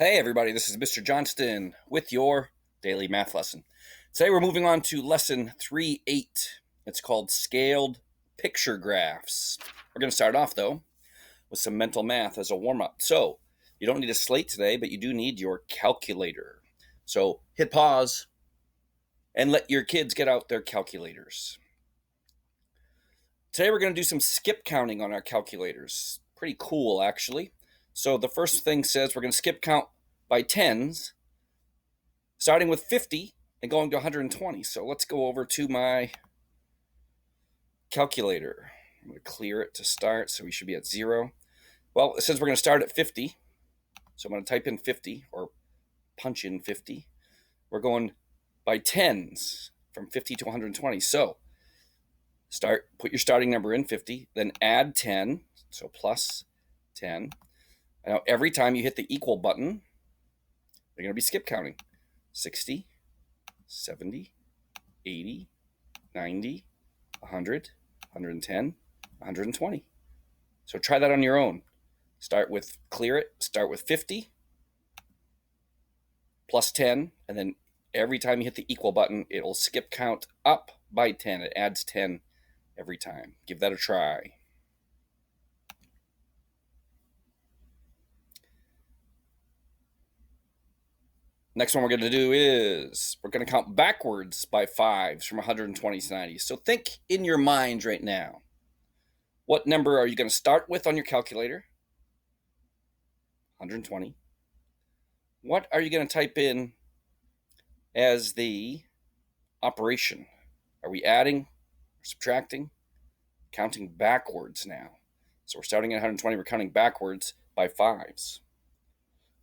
Hey everybody, this is Mr. Johnston with your daily math lesson. Today we're moving on to lesson 3.8. It's called Scaled Picture Graphs. We're going to start off though with some mental math as a warm-up. So you don't need a slate today, but you do need your calculator. So hit pause and let your kids get out their calculators. Today we're going to do some skip counting on our calculators. Pretty cool actually. So the first thing says we're going to skip count by tens, starting with 50 and going to 120. So let's go over to my calculator. I'm going to clear it to start, so we should be at 0. Well, it says we're going to start at 50. So I'm going to type in 50 or punch in 50. We're going by tens from 50 to 120. So put your starting number in 50, then add 10, so plus 10. Now every time you hit the equal button, you're going to be skip counting. 60, 70, 80, 90, 100, 110, 120. So try that on your own. Clear it, start with 50, plus 10, and then every time you hit the equal button, it'll skip count up by 10. It adds 10 every time. Give that a try. Next one we're going to do is we're going to count backwards by fives from 120 to 90. So think in your mind right now. What number are you going to start with on your calculator? 120. What are you going to type in as the operation? Are we adding or subtracting? Counting backwards now. So we're starting at 120, we're counting backwards by fives.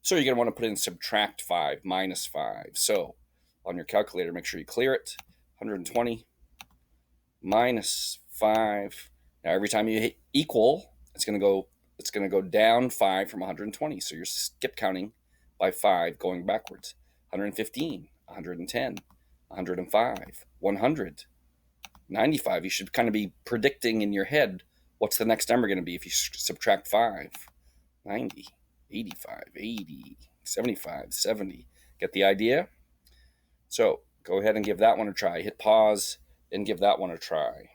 So you're going to want to put in subtract 5, minus 5. So on your calculator, make sure you clear it. 120 minus 5. Now every time you hit equal, it's going to go down 5 from 120. So you're skip counting by 5 going backwards. 115, 110, 105, 100, 95. You should kind of be predicting in your head what's the next number going to be if you subtract 5. 90, 85, 80, 75, 70. Get the idea? So go ahead and give that one a try. Hit pause and give that one a try.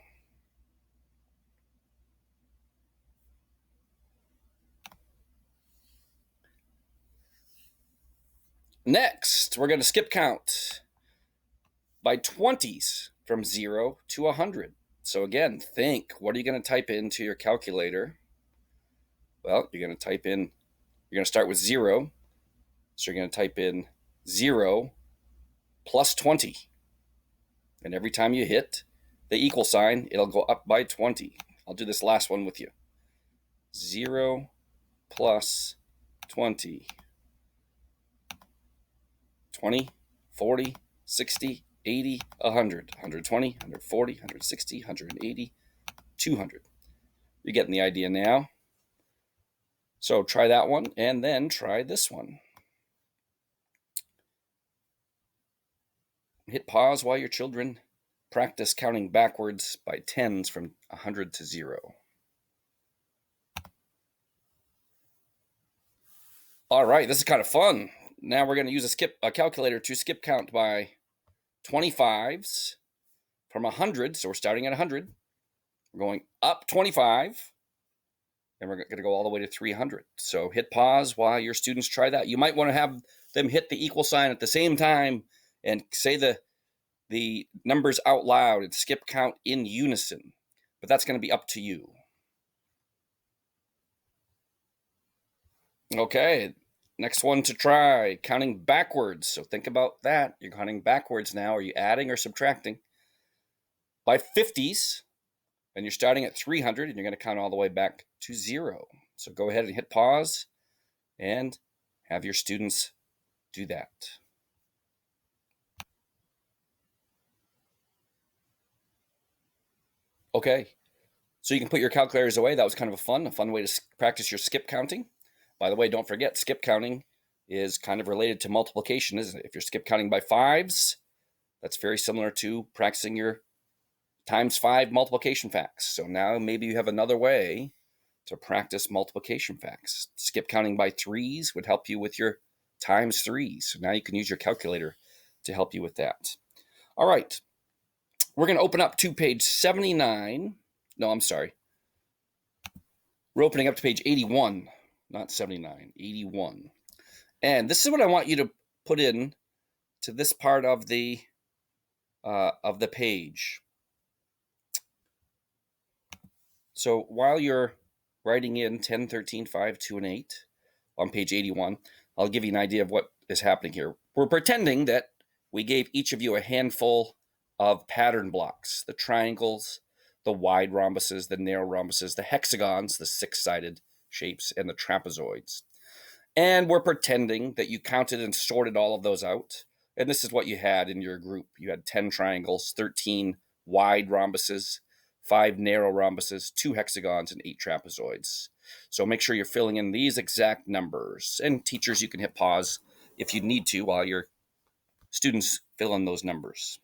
Next, we're going to skip count by 20s from 0 to 100. So again, think, what are you going to type into your calculator? Well, you're going to start with 0. So you're going to type in 0 plus 20. And every time you hit the equal sign, it'll go up by 20. I'll do this last one with you. 0 plus 20. 20, 40, 60, 80, 100, 120, 140, 160, 180, 200. You're getting the idea now. So try that one and then try this one. Hit pause while your children practice counting backwards by tens from 100 to 0. All right, this is kind of fun. Now we're going to use a calculator to skip count by 25s from 100. So we're starting at 100. We're going up 25, and we're going to go all the way to 300. So hit pause while your students try that. You might want to have them hit the equal sign at the same time and say the numbers out loud and skip count in unison. But that's going to be up to you. Okay, next one to try, counting backwards. So think about that. You're counting backwards now. Are you adding or subtracting? By 50s, and you're starting at 300, and you're going to count all the way back to 0. So go ahead and hit pause and have your students do that. Okay, so you can put your calculators away. That was kind of a fun way to practice your skip counting. By the way, don't forget, skip counting is kind of related to multiplication, isn't it? If you're skip counting by fives, that's very similar to practicing your times 5 multiplication facts. So now maybe you have another way to practice multiplication facts. Skip counting by threes would help you with your times 3. So now you can use your calculator to help you with that. All right. We're going to open up to page 79. No, I'm sorry. We're opening up to page 81, not 79, 81. And this is what I want you to put in to this part of the page. So while you're writing in 10, 13, 5, 2, and 8 on page 81, I'll give you an idea of what is happening here. We're pretending that we gave each of you a handful of pattern blocks, the triangles, the wide rhombuses, the narrow rhombuses, the hexagons, the 6-sided shapes, and the trapezoids. And we're pretending that you counted and sorted all of those out. And this is what you had in your group. You had 10 triangles, 13 wide rhombuses, 5 narrow rhombuses, 2 hexagons, and 8 trapezoids. So make sure you're filling in these exact numbers. And teachers, you can hit pause if you need to while your students fill in those numbers.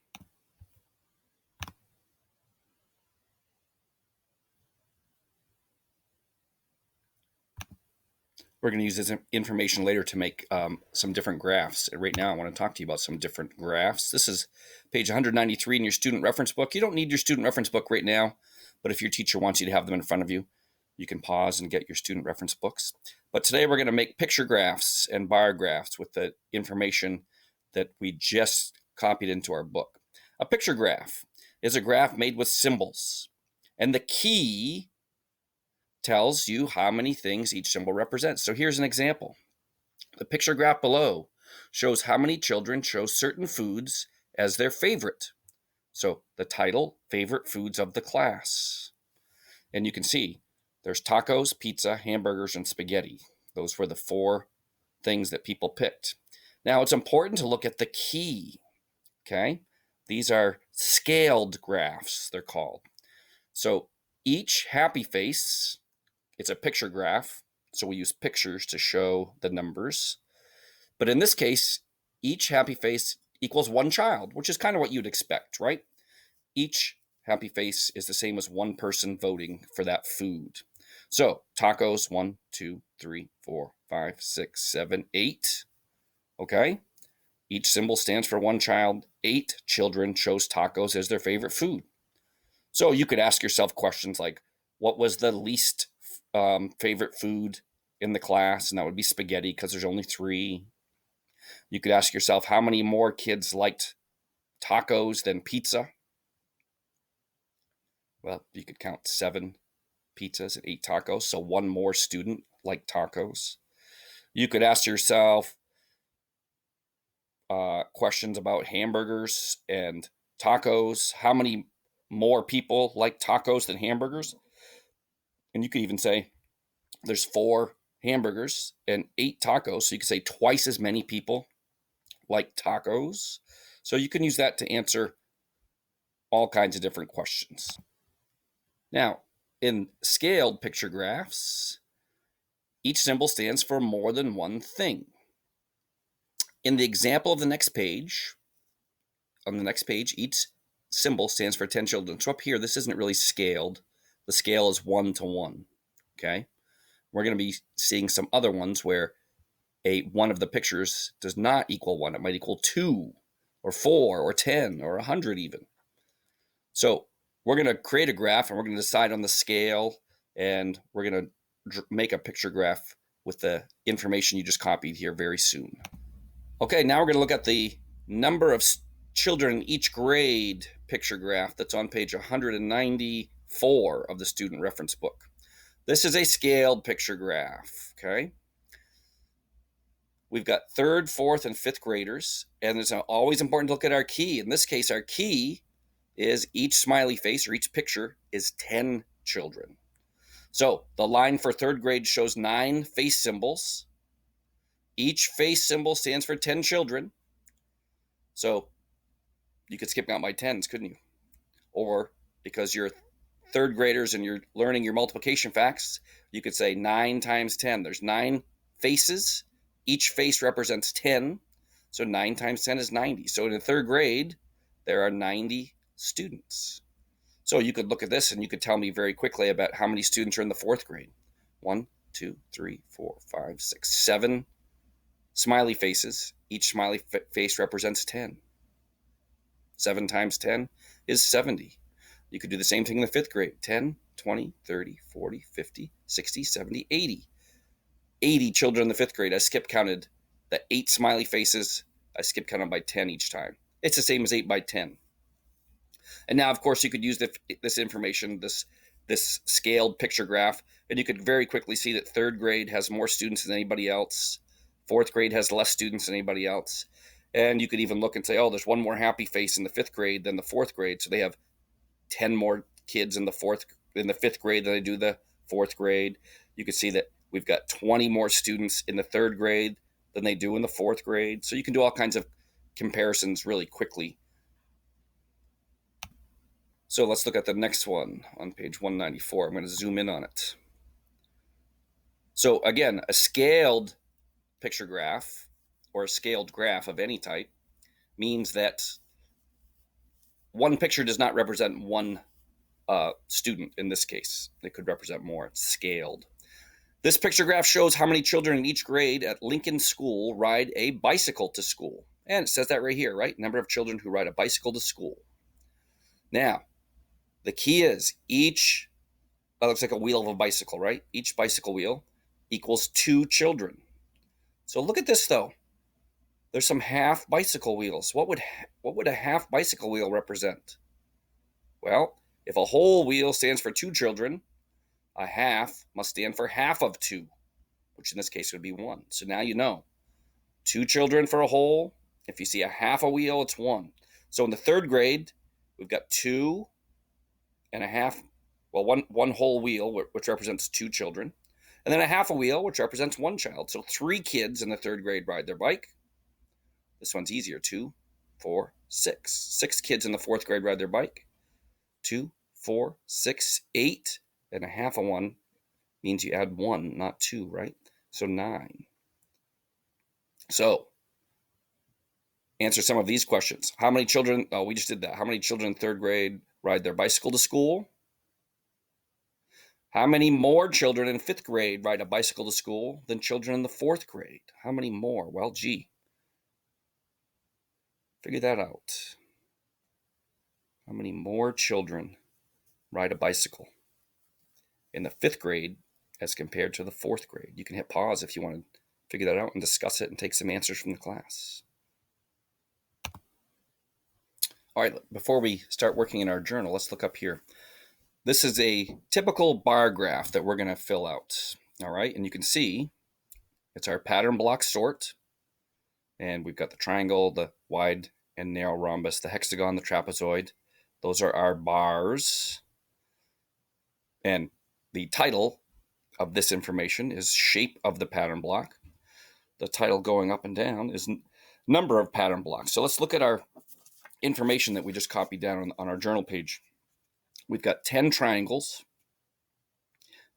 We're going to use this information later to make some different graphs. Right now, I want to talk to you about some different graphs. This is page 193 in your student reference book. You don't need your student reference book right now, but if your teacher wants you to have them in front of you, you can pause and get your student reference books. But today we're going to make picture graphs and bar graphs with the information that we just copied into our book. A picture graph is a graph made with symbols, and the key tells you how many things each symbol represents. So here's an example. The picture graph below shows how many children chose certain foods as their favorite. So the title, favorite foods of the class. And you can see there's tacos, pizza, hamburgers, and spaghetti. Those were the 4 things that people picked. Now it's important to look at the key, okay? These are scaled graphs, they're called. So each happy face, it's a picture graph, so we use pictures to show the numbers. But in this case, each happy face equals 1 child, which is kind of what you'd expect, right? Each happy face is the same as 1 person voting for that food. So tacos, 1, 2, 3, 4, 5, 6, 7, 8. Okay? Each symbol stands for 1 child. 8 children chose tacos as their favorite food. So you could ask yourself questions like, what was the least favorite food in the class? And that would be spaghetti because there's only 3. You could ask yourself how many more kids liked tacos than pizza. Well, you could count 7 pizzas and 8 tacos, so 1 more student liked tacos. You could ask yourself questions about hamburgers and tacos. How many more people like tacos than hamburgers? And you could even say there's 4 hamburgers and 8 tacos. So you could say twice as many people like tacos. So you can use that to answer all kinds of different questions. Now, in scaled picture graphs, each symbol stands for more than 1 thing. In the example of the next page, on the next page, each symbol stands for 10 children. So up here, this isn't really scaled. The scale is 1 to 1, okay? We're going to be seeing some other ones where one of the pictures does not equal 1. It might equal 2 or 4 or 10 or 100 even. So we're going to create a graph and we're going to decide on the scale, and we're going to make a picture graph with the information you just copied here very soon. Okay, now we're going to look at the number of children in each grade picture graph that's on page 194 of the student reference book. This is a scaled picture graph, okay? We've got 3rd, 4th, and 5th graders, and it's always important to look at our key. In this case, our key is each smiley face or each picture is 10 children. So the line for 3rd grade shows 9 face symbols. Each face symbol stands for 10 children. So you could skip out by 10s, couldn't you? Or because you're 3rd graders and you're learning your multiplication facts, you could say 9 times 10. There's 9 faces. Each face represents 10. So 9 times 10 is 90. So in the 3rd grade, there are 90 students. So you could look at this and you could tell me very quickly about how many students are in the 4th grade. 1, 2, 3, 4, 5, 6, 7 smiley faces. Each smiley face represents 10. 7 times 10 is 70. You could do the same thing in the 5th grade. 10, 20, 30, 40, 50, 60, 70, 80. 80 children in the 5th grade. I skip counted the 8 smiley faces. I skip counted by 10 each time. It's the same as 8 by 10. And now, of course, you could use this information, this scaled picture graph, and you could very quickly see that 3rd grade has more students than anybody else. 4th grade has less students than anybody else. And you could even look and say, oh, there's one more happy face in the 5th grade than the 4th grade. So they have 10 more kids in the 5th grade than they do the 4th grade. You could see that we've got 20 more students in the 3rd grade than they do in the 4th grade. So you can do all kinds of comparisons really quickly. So let's look at the next one on page 194. I'm going to zoom in on it. So again, a scaled picture graph or a scaled graph of any type means that one picture does not represent one student in this case. It could represent more. It's scaled. This picture graph shows how many children in each grade at Lincoln School ride a bicycle to school. And it says that right here, right? Number of children who ride a bicycle to school. Now, the key is that looks like a wheel of a bicycle, right? Each bicycle wheel equals 2 children. So look at this, though. There's some half bicycle wheels. What would a half bicycle wheel represent? Well, if a whole wheel stands for 2 children, a half must stand for half of 2, which in this case would be 1. So now you know. 2 children for a whole. If you see a half a wheel, it's 1. So in the 3rd grade, we've got 2 and a half, well, one whole wheel, which represents 2 children, and then a half a wheel, which represents 1 child. So 3 kids in the 3rd grade ride their bike. This one's easier. 2, 4, 6. 6 kids in the 4th grade ride their bike. 2, 4, 6, 8, and a half of 1 means you add 1, not 2, right? So 9. So answer some of these questions. How many children, we just did that. How many children in 3rd grade ride their bicycle to school? How many more children in 5th grade ride a bicycle to school than children in the 4th grade? How many more? Well, gee, figure that out. How many more children ride a bicycle in the 5th grade as compared to the 4th grade? You can hit pause if you want to figure that out and discuss it and take some answers from the class. All right, before we start working in our journal, let's look up here. This is a typical bar graph that we're going to fill out. All right, and you can see it's our pattern block sort. And we've got the triangle, the wide and narrow rhombus, the hexagon, the trapezoid. Those are our bars. And the title of this information is shape of the pattern block. The title going up and down is number of pattern blocks. So let's look at our information that we just copied down on our journal page. We've got 10 triangles,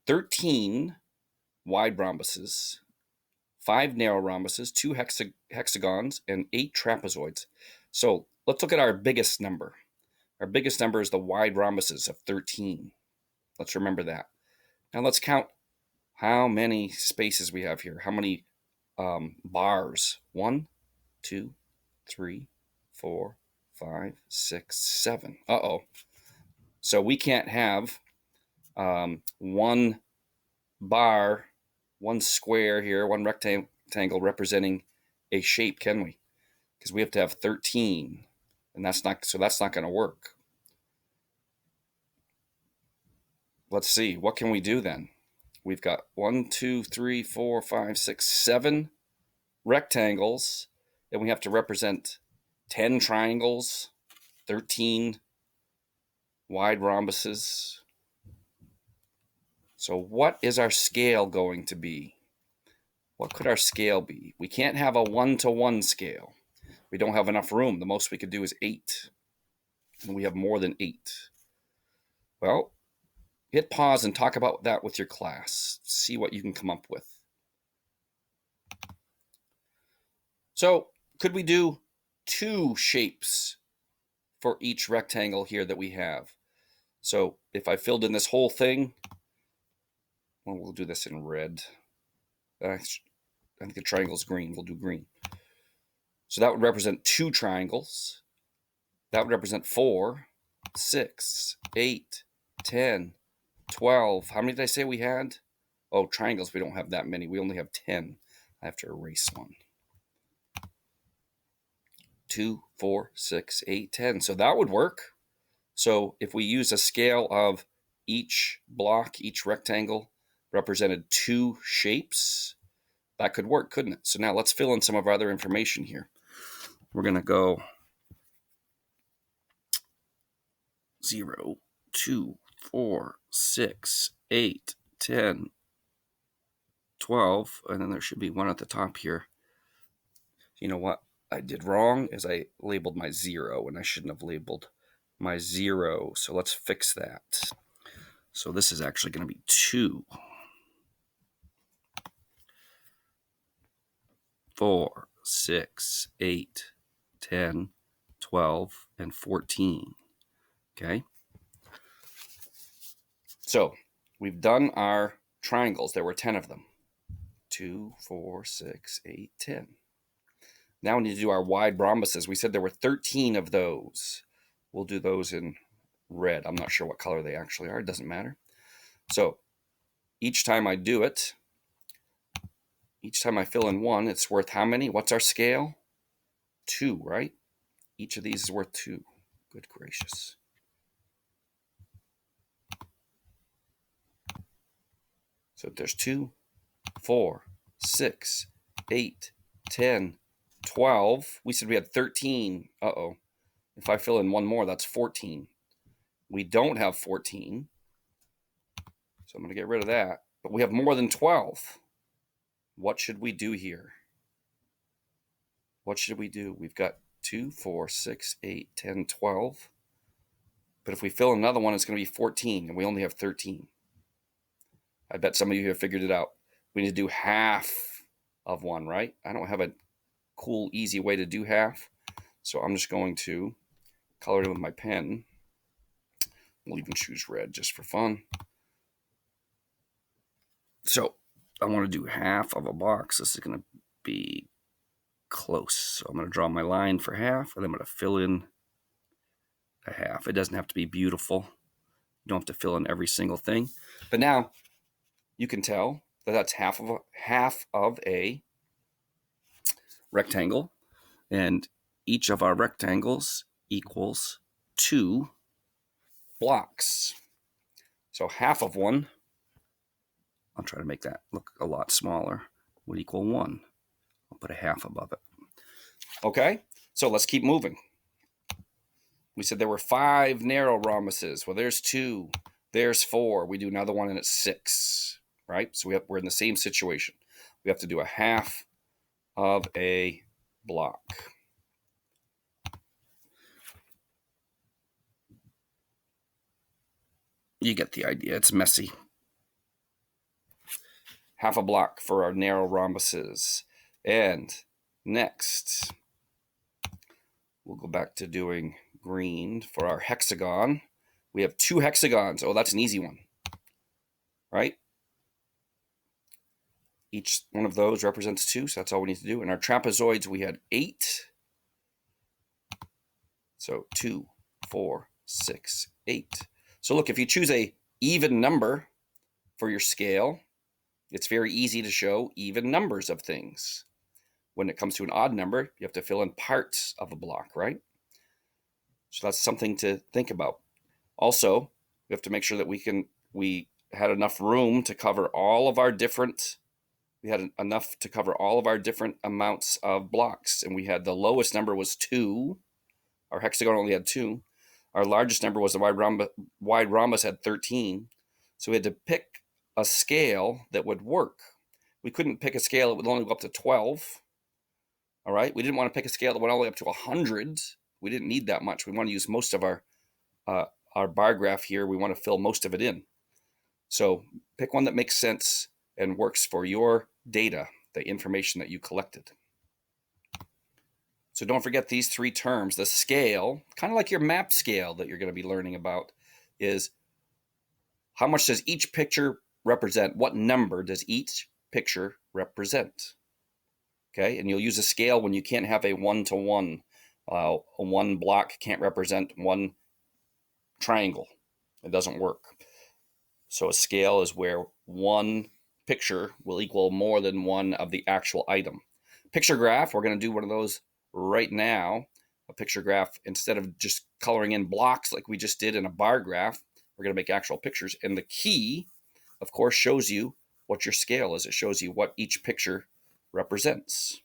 13 wide rhombuses, 5 narrow rhombuses, 2 hexagons, and 8 trapezoids. So let's look at our biggest number. Our biggest number is the wide rhombuses of 13. Let's remember that. Now let's count how many spaces we have here. How many bars? 1, 2, 3, 4, 5, 6, 7. Uh-oh. So we can't have one bar, one square here, one rectangle representing a shape, can we? Because we have to have 13, and that's not going to work. Let's see, what can we do then? We've got 1, 2, 3, 4, 5, 6, 7 rectangles, and we have to represent 10 triangles, 13 wide rhombuses. So what is our scale going to be? What could our scale be? We can't have a 1-to-1 scale. We don't have enough room. The most we could do is 8. And we have more than 8. Well, hit pause and talk about that with your class. See what you can come up with. So could we do 2 shapes for each rectangle here that we have? So if I filled in this whole thing, well, we'll do this in red. I think the triangle's green. We'll do green. So that would represent 2 triangles. That would represent 4, 6, 8, 10, 12. How many did I say we had? Oh, triangles, we don't have that many. We only have 10. I have to erase one. 2, 4, 6, 8, 10. So that would work. So if we use a scale of each block, each rectangle represented 2 shapes, that could work, couldn't it? So now let's fill in some of our other information here. We're going to go 0, 2, 4, 6, 8, 10, 12, and then there should be one at the top here. You know what I did wrong is I labeled my 0, and I shouldn't have labeled my 0. So let's fix that. So this is actually going to be 2, 4, 6, 8, 10, 12, and 14. Okay. So we've done our triangles. There were 10 of them. 2, 4, 6, 8, 10. Now we need to do our wide rhombuses. We said there were 13 of those. We'll do those in red. I'm not sure what color they actually are. It doesn't matter. So each time I do it, each time I fill in one, it's worth how many? What's our scale? 2, right? Each of these is worth 2. Good gracious. So there's 2, 4, 6, 8, 10, 12. We said we had 13. Uh-oh. If I fill in one more, that's 14. We don't have 14. So I'm going to get rid of that. But we have more than 12. What should we do here? What should we do? We've got 2, 4, 6, 8, 10, 12. But if we fill another one, it's going to be 14, and we only have 13. I bet some of you have figured it out. We need to do half of one, right? I don't have a cool, easy way to do half. So I'm just going to color it with my pen. We'll even choose red just for fun. So I want to do half of a box. This is going to be close. So I'm going to draw my line for half, and I'm going to fill in a half. It doesn't have to be beautiful. You don't have to fill in every single thing. But now you can tell that that's half of a rectangle, and each of our rectangles equals 2 blocks. So half of one, I'll try to make that look a lot smaller, would equal 1. I'll put a half above it. Okay, so let's keep moving. We said there were 5 narrow rhombuses. Well, there's 2, there's 4. We do another one and it's 6, right? So we're in the same situation. We have to do a half of a block. You get the idea. It's messy. Half a block for our narrow rhombuses. And next, we'll go back to doing green for our hexagon. We have 2 hexagons. Oh, that's an easy one, right? Each one of those represents 2, so that's all we need to do. In our trapezoids, we had 8. So 2, 4, 6, 8. So look, if you choose a even number for your scale, it's very easy to show even numbers of things. When it comes to an odd number, you have to fill in parts of a block, right? So that's something to think about. Also, we have to make sure that we had enough room to cover all of our different, amounts of blocks. And we had the lowest number was 2. Our hexagon only had 2. Our largest number was the wide rhombus had 13. So we had to pick a scale that would work. We couldn't pick a scale that would only go up to 12. All right. We didn't want to pick a scale that went all the way up to 100. We didn't need that much. We want to use most of our bar graph here. We want to fill most of it in. So pick one that makes sense and works for your data, the information that you collected. So don't forget these 3 terms. The scale, kind of like your map scale that you're going to be learning about, is how much does each picture represent? What number does each picture represent? Okay, and you'll use a scale when you can't have a one-to-one. A one block can't represent one triangle. It doesn't work. So a scale is where one picture will equal more than one of the actual item. Picture graph, we're going to do one of those right now. A picture graph, instead of just coloring in blocks like we just did in a bar graph, we're going to make actual pictures. And the key, of course, shows you what your scale is. It shows you what each picture represents.